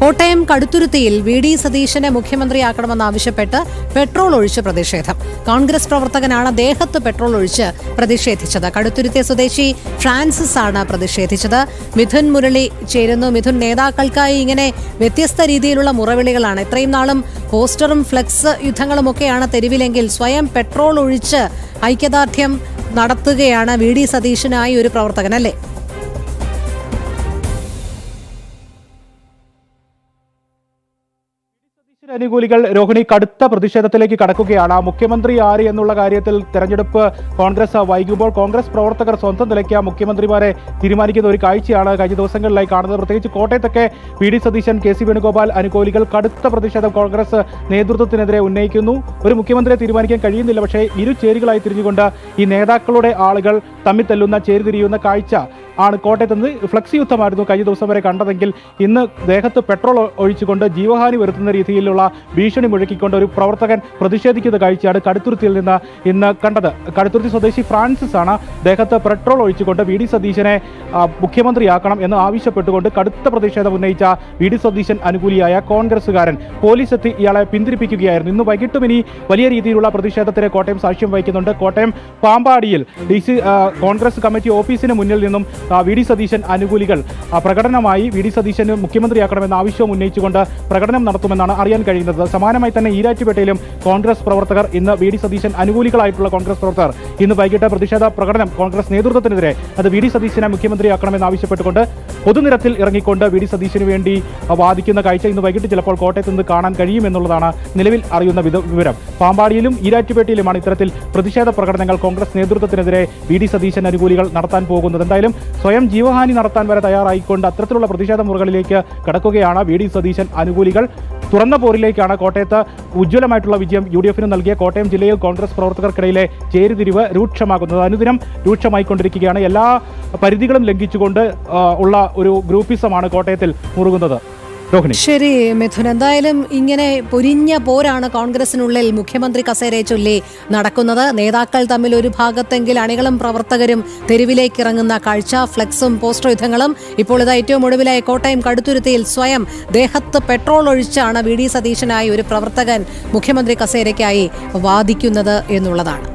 Kottayam കടുത്തുരുത്തിയിൽ VD. സതീശനെ മുഖ്യമന്ത്രിയാക്കണമെന്നാവശ്യപ്പെട്ട് petrol ഒഴിച്ച് പ്രതിഷേധം. കോൺഗ്രസ് പ്രവർത്തകനാണ് ദേഹത്ത് പെട്രോൾ ഒഴിച്ച് പ്രതിഷേധിച്ചത്. കടുത്തുരുത്തി സ്വദേശി ഫ്രാൻസിസ് ആണ് പ്രതിഷേധിച്ചത്. മിഥുൻ മുരളി ചേരുന്നു. മിഥുൻ, നേതാക്കൾക്കായി ഇങ്ങനെ വ്യത്യസ്ത രീതിയിലുള്ള മുറവിളികളാണ്. ഇത്രയും നാളും പോസ്റ്ററും ഫ്ലെക്സ് യുദ്ധങ്ങളുമൊക്കെയാണ് തെരുവിലെങ്കിൽ സ്വയം പെട്രോൾ ഒഴിച്ച് ഐക്യദാർഢ്യം നടത്തുകയാണ് വി.ഡി. സതീശനായി ഒരു പ്രവർത്തകൻ, അല്ലേ? അനുകൂലികൾ രോഹിണി കടുത്ത പ്രതിഷേധത്തിലേക്ക് കടക്കുകയാണ്. മുഖ്യമന്ത്രി ആര് എന്നുള്ള കാര്യത്തിൽ തെരഞ്ഞെടുപ്പ് കോൺഗ്രസ് വൈകുമ്പോൾ കോൺഗ്രസ് പ്രവർത്തകർ സ്വന്തം നിലയ്ക്ക് മുഖ്യമന്ത്രിമാരെ തീരുമാനിക്കുന്ന ഒരു കാഴ്ചയാണ് കഴിഞ്ഞ ദിവസങ്ങളിലായി കാണുന്നത്. പ്രത്യേകിച്ച് കോട്ടയത്തൊക്കെ വി.ഡി. സതീശൻ, കെ.സി. വേണുഗോപാൽ അനുകൂലികൾ കടുത്ത പ്രതിഷേധം കോൺഗ്രസ് നേതൃത്വത്തിനെതിരെ ഉന്നയിക്കുന്നു. ഒരു മുഖ്യമന്ത്രിയെ തീരുമാനിക്കാൻ കഴിയുന്നില്ല, പക്ഷേ ഇരു ചേരികളായി തിരിഞ്ഞുകൊണ്ട് ഈ നേതാക്കളുടെ ആളുകൾ തമ്മിൽ തല്ലുന്ന, ചേരിതിരിയുന്ന കാഴ്ച ആണ് കോട്ടയത്ത് നിന്ന്. ഫ്ലക്സി യുദ്ധമായിരുന്നു കഴിഞ്ഞ ദിവസം വരെ കണ്ടതെങ്കിൽ ഇന്ന് ദേഹത്ത് പെട്രോൾ ഒഴിച്ചുകൊണ്ട് ജീവഹാനി വരുത്തുന്ന രീതിയിലുള്ള ഭീഷണി മുഴക്കിക്കൊണ്ട് ഒരു പ്രവർത്തകൻ പ്രതിഷേധിക്കുന്ന കാഴ്ചയാണ് കടുത്തുരുത്തിയിൽ നിന്ന് ഇന്ന് കണ്ടത്. കടുത്തുരുത്തി സ്വദേശി ഫ്രാൻസിസ് ആണ് ദേഹത്ത് പെട്രോൾ ഒഴിച്ചുകൊണ്ട് വി.ഡി. സതീശനെ മുഖ്യമന്ത്രിയാക്കണം എന്ന് ആവശ്യപ്പെട്ടുകൊണ്ട് കടുത്ത പ്രതിഷേധം ഉന്നയിച്ച വി.ഡി. സതീശൻ അനുകൂലിയായ കോൺഗ്രസുകാരൻ പോലീസ് എത്തി ഇയാളെ പിന്തിരിപ്പിക്കുകയായിരുന്നു. ഇന്ന് വൈകിട്ടും ഇനി വലിയ രീതിയിലുള്ള പ്രതിഷേധത്തിന് കോട്ടയം സാക്ഷ്യം വഹിക്കുന്നുണ്ട്. കോട്ടയം പാമ്പാടിയിൽ കോൺഗ്രസ് കമ്മിറ്റി ഓഫീസിന് മുന്നിൽ നിന്നും വി.ഡി. സതീശൻ അനുകൂലികൾ പ്രകടനമായി വി.ഡി. സതീശന് മുഖ്യമന്ത്രിയാക്കണമെന്ന ആവശ്യം ഉന്നയിച്ചുകൊണ്ട് പ്രകടനം നടത്തുമെന്നാണ് അറിയാൻ കഴിയുന്നത്. സമാനമായി തന്നെ ഈരാറ്റുപേട്ടയിലും കോൺഗ്രസ് പ്രവർത്തകർ ഇന്ന് വി.ഡി. സതീശൻ അനുകൂലികളായിട്ടുള്ള കോൺഗ്രസ് പ്രവർത്തകർ ഇന്ന് വൈകിട്ട് പ്രതിഷേധ പ്രകടനം കോൺഗ്രസ് നേതൃത്വത്തിനെതിരെ, അത് വി.ഡി. സതീശനെ മുഖ്യമന്ത്രിയാക്കണമെന്ന് ആവശ്യപ്പെട്ടുകൊണ്ട് പൊതുനിരത്തിൽ ഇറങ്ങിക്കൊണ്ട് വി.ഡി. സതീശന് വേണ്ടി വാദിക്കുന്ന കാഴ്ച ഇന്ന് വൈകിട്ട് ചിലപ്പോൾ കോട്ടയത്ത് നിന്ന് കാണാൻ കഴിയുമെന്നുള്ളതാണ് നിലവിൽ അറിയുന്ന വിവരം. പാമ്പാടിയിലും ഈരാറ്റുപേട്ടയിലുമാണ് ഇത്തരത്തിൽ പ്രതിഷേധ പ്രകടനങ്ങൾ കോൺഗ്രസ് നേതൃത്വത്തിനെതിരെ വി.ഡി. സതീശൻ അനുകൂലികൾ നടത്താൻ പോകുന്നത്. എന്തായാലും സ്വയം ജീവഹാനി നടത്താൻ വരെ തയ്യാറായിക്കൊണ്ട് അത്തരത്തിലുള്ള പ്രതിഷേധ മുറകളിലേക്ക് കടക്കുകയാണ് വി.ഡി. സതീശൻ അനുകൂലികൾ. തുറന്ന പോരിലേക്കാണ് കോട്ടയത്ത് ഉജ്ജ്വലമായിട്ടുള്ള വിജയം യു.ഡി.എഫിന് നൽകിയ കോട്ടയം ജില്ലയിൽ കോൺഗ്രസ് പ്രവർത്തകർക്കിടയിലെ ചേരിതിരിവ് രൂക്ഷമാകുന്നത്. അനുദിനം രൂക്ഷമായിക്കൊണ്ടിരിക്കുകയാണ്. എല്ലാ പരിധികളും ലംഘിച്ചുകൊണ്ട് ഉള്ള ഒരു ഗ്രൂപ്പിസമാണ് കോട്ടയത്തിൽ മുറുകുന്നത്. ശരി മിഥുൻ, എന്തായാലും ഇങ്ങനെ പൊരിഞ്ഞ പോരാണ് കോൺഗ്രസിനുള്ളിൽ മുഖ്യമന്ത്രി കസേരയെ ചൊല്ലി നടക്കുന്നത്. നേതാക്കൾ തമ്മിൽ ഒരു ഭാഗത്തെങ്കിൽ അണികളും പ്രവർത്തകരും തെരുവിലേക്ക് ഇറങ്ങുന്ന കാഴ്ച, ഫ്ലെക്സും പോസ്റ്റർ യുദ്ധങ്ങളും. ഇപ്പോൾ ഇത് ഏറ്റവും ഒടുവിലായി കോട്ടയം കടുത്തുരുത്തിയിൽ സ്വയം ദേഹത്ത് പെട്രോൾ ഒഴിച്ചാണ് വി.ഡി. സതീശനായി ഒരു പ്രവർത്തകൻ മുഖ്യമന്ത്രി കസേരയ്ക്കായി വാദിക്കുന്നത് എന്നുള്ളതാണ്.